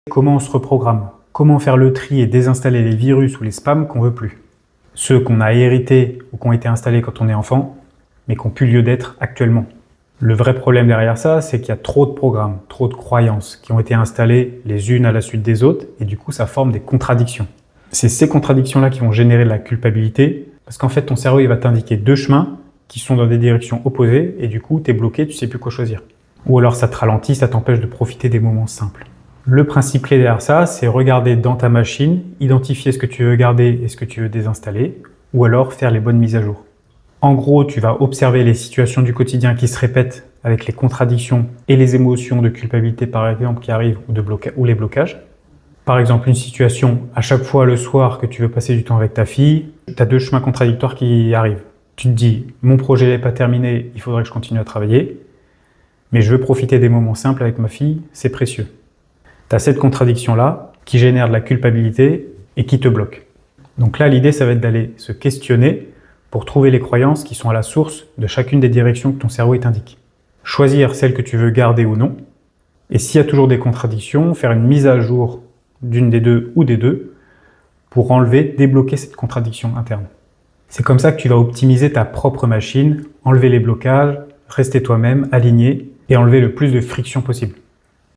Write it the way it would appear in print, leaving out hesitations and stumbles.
Comment on se reprogramme? Comment faire le tri et désinstaller les virus ou les spams qu'on veut plus? Ceux qu'on a hérités ou qui ont été installés quand on est enfant, mais qui n'ont plus lieu d'être actuellement. Le vrai problème derrière ça, c'est qu'il y a trop de programmes, trop de croyances qui ont été installées les unes à la suite des autres, et du coup ça forme des contradictions. C'est ces contradictions-là qui vont générer de la culpabilité, parce qu'en fait ton cerveau il va t'indiquer deux chemins qui sont dans des directions opposées, et du coup t'es bloqué, tu sais plus quoi choisir. Ou alors ça te ralentit, ça t'empêche de profiter des moments simples. Le principe clé derrière ça, c'est regarder dans ta machine, identifier ce que tu veux garder et ce que tu veux désinstaller, ou alors faire les bonnes mises à jour. En gros, tu vas observer les situations du quotidien qui se répètent avec les contradictions et les émotions de culpabilité par exemple qui arrivent ou les blocages. Par exemple, une situation, à chaque fois le soir que tu veux passer du temps avec ta fille, tu as deux chemins contradictoires qui arrivent. Tu te dis, mon projet n'est pas terminé, il faudrait que je continue à travailler, mais je veux profiter des moments simples avec ma fille, c'est précieux. Tu as cette contradiction-là qui génère de la culpabilité et qui te bloque. Donc là, l'idée, ça va être d'aller se questionner pour trouver les croyances qui sont à la source de chacune des directions que ton cerveau t'indique. Choisir celle que tu veux garder ou non. Et s'il y a toujours des contradictions, faire une mise à jour d'une des deux ou des deux pour enlever, débloquer cette contradiction interne. C'est comme ça que tu vas optimiser ta propre machine, enlever les blocages, rester toi-même, aligné et enlever le plus de friction possible.